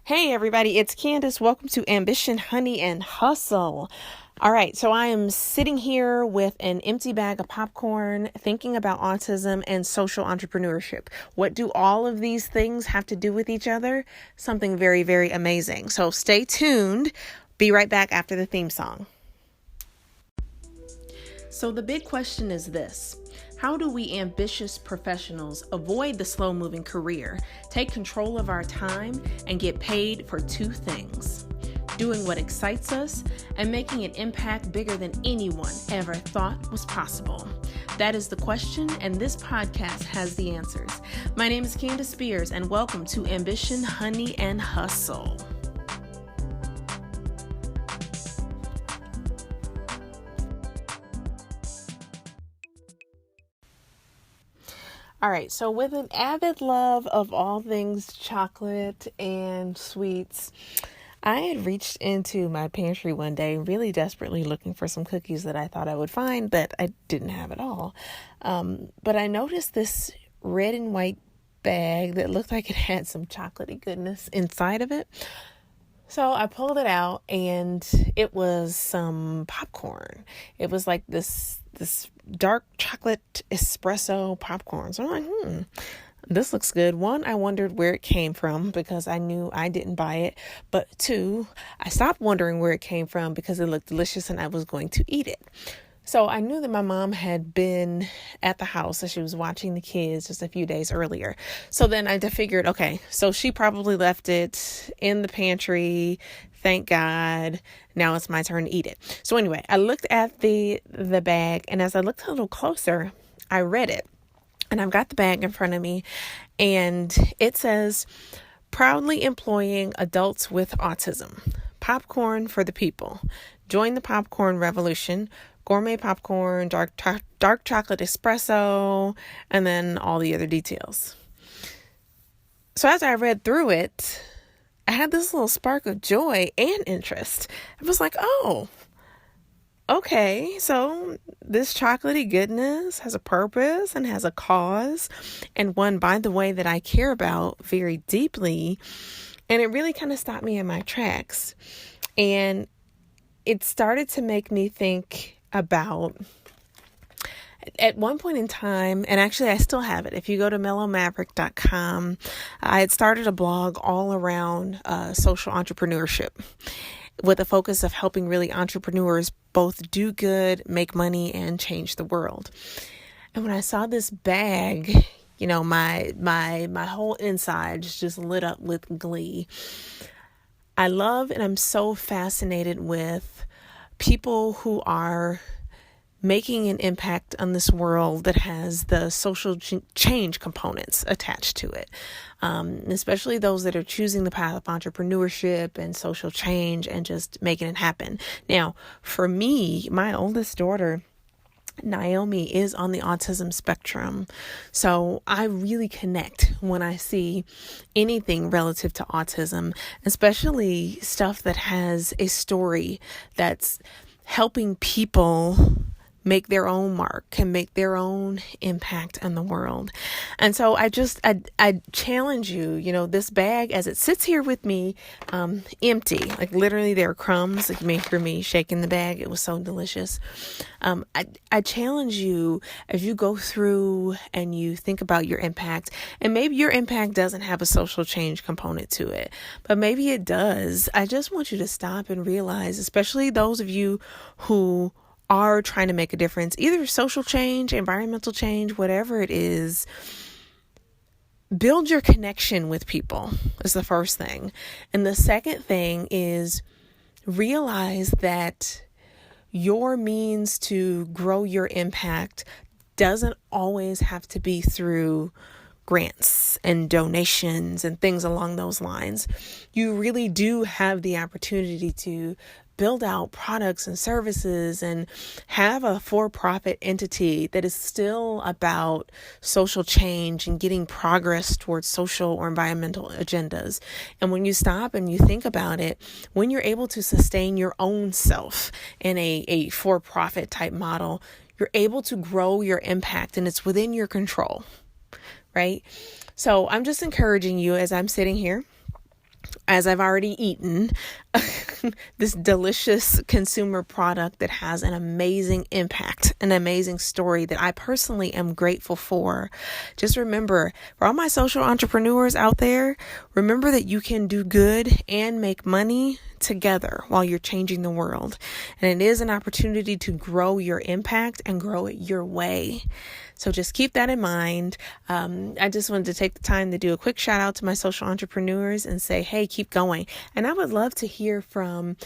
Hey everybody, it's Candace. Welcome to Ambition, Honey, and Hustle. All right, so I am sitting here with an empty bag of popcorn, thinking about autism and social entrepreneurship. What do all of these things have to do with each other? Something very, very amazing. So stay tuned. Be right back after the theme song. So the big question is this: how do we ambitious professionals avoid the slow-moving career, take control of our time, and get paid for two things? Doing what excites us and making an impact bigger than anyone ever thought was possible. That is the question, and this podcast has the answers. My name is Candace Spears, and welcome to Ambition, Honey, and Hustle. All right, so with an avid love of all things chocolate and sweets, I had reached into my pantry one day really desperately looking for some cookies that I thought I would find, but I didn't have at all. But I noticed this red and white bag that looked like it had some chocolatey goodness inside of it. So I pulled it out and it was some popcorn. It was like this dark chocolate espresso popcorn. So I'm like, this looks good. One, I wondered where it came from because I knew I didn't buy it. But two, I stopped wondering where it came from because it looked delicious and I was going to eat it. So I knew that my mom had been at the house as she was watching the kids just a few days earlier. So then I figured, okay, so she probably left it in the pantry. Thank God. Now it's my turn to eat it. So anyway, I looked at the bag, and as I looked a little closer, I read it. And I've got the bag in front of me, and it says, proudly employing adults with autism. Popcorn for the people. Join the popcorn revolution. Gourmet popcorn, dark chocolate espresso, and then all the other details. So as I read through it, I had this little spark of joy and interest. I was like, oh, okay, so this chocolatey goodness has a purpose and has a cause, and one, by the way, that I care about very deeply. And it really kind of stopped me in my tracks. And it started to make me think about, at one point in time, and actually I still have it. If you go to mellowmaverick.com, I had started a blog all around social entrepreneurship with a focus of helping really entrepreneurs both do good, make money, and change the world. And when I saw this bag, you know, my whole insides just lit up with glee. I love and I'm so fascinated with people who are making an impact on this world that has the social change components attached to it, especially those that are choosing the path of entrepreneurship and social change and just making it happen. Now, for me, my oldest daughter, Naomi, is on the autism spectrum. So I really connect when I see anything relative to autism, especially stuff that has a story that's helping people make their own mark, can make their own impact on the world. And so I challenge you, you know, this bag as it sits here with me, empty, like literally there are crumbs, like you for me shaking the bag. It was so delicious. I challenge you as you go through and you think about your impact, and maybe your impact doesn't have a social change component to it, but maybe it does. I just want you to stop and realize, especially those of you who are trying to make a difference, either social change, environmental change, whatever it is, build your connection with people is the first thing. And the second thing is realize that your means to grow your impact doesn't always have to be through grants and donations and things along those lines. You really do have the opportunity to build out products and services and have a for-profit entity that is still about social change and getting progress towards social or environmental agendas. And when you stop and you think about it, when you're able to sustain your own self in a for-profit type model, you're able to grow your impact and it's within your control, right? So I'm just encouraging you as I'm sitting here as I've already eaten this delicious consumer product that has an amazing impact, an amazing story that I personally am grateful for. Just remember, for all my social entrepreneurs out there, remember that you can do good and make money together while you're changing the world. And it is an opportunity to grow your impact and grow it your way. So just keep that in mind. I just wanted to take the time to do a quick shout out to my social entrepreneurs and say, hey, keep going. And I would love to hear from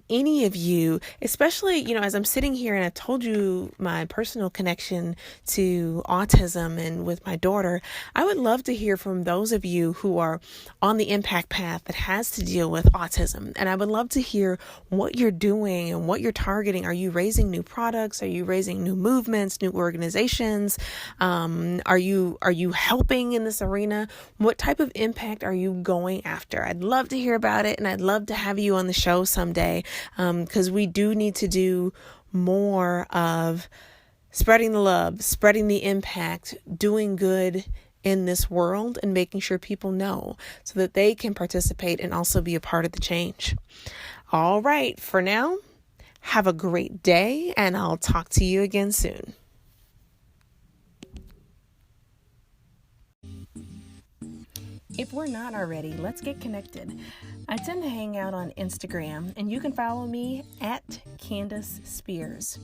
any of you, especially, as I'm sitting here and I told you my personal connection to autism and with my daughter. I would love to hear from those of you who are on the impact path that has to deal with autism. And I would love to hear what you're doing and what you're targeting. Are you raising new products? Are you raising new movements, new organizations? Are you helping in this arena? What type of impact are you going after? I'd love to hear about it, and I'd love to have you on the show someday, because we do need to do more of spreading the love, spreading the impact, doing good in this world, and making sure people know so that they can participate and also be a part of the change. All right, for now, have a great day, and I'll talk to you again soon. If we're not already, let's get connected. I tend to hang out on Instagram, and you can follow me at Candace Spears.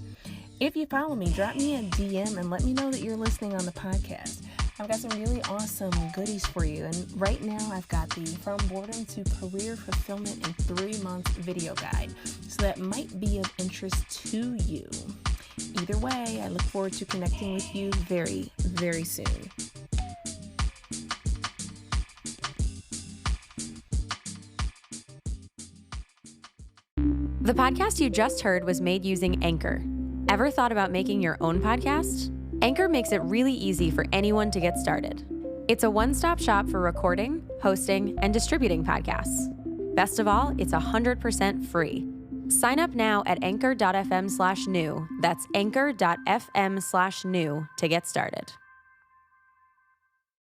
If you follow me, drop me a DM and let me know that you're listening on the podcast. I've got some really awesome goodies for you. And right now I've got the From Boredom to Career Fulfillment in 3 Months video guide. So that might be of interest to you. Either way, I look forward to connecting with you very, very soon. The podcast you just heard was made using Anchor. Ever thought about making your own podcast? Anchor makes it really easy for anyone to get started. It's a one-stop shop for recording, hosting, and distributing podcasts. Best of all, it's 100% free. Sign up now at anchor.fm/new. That's anchor.fm/new to get started.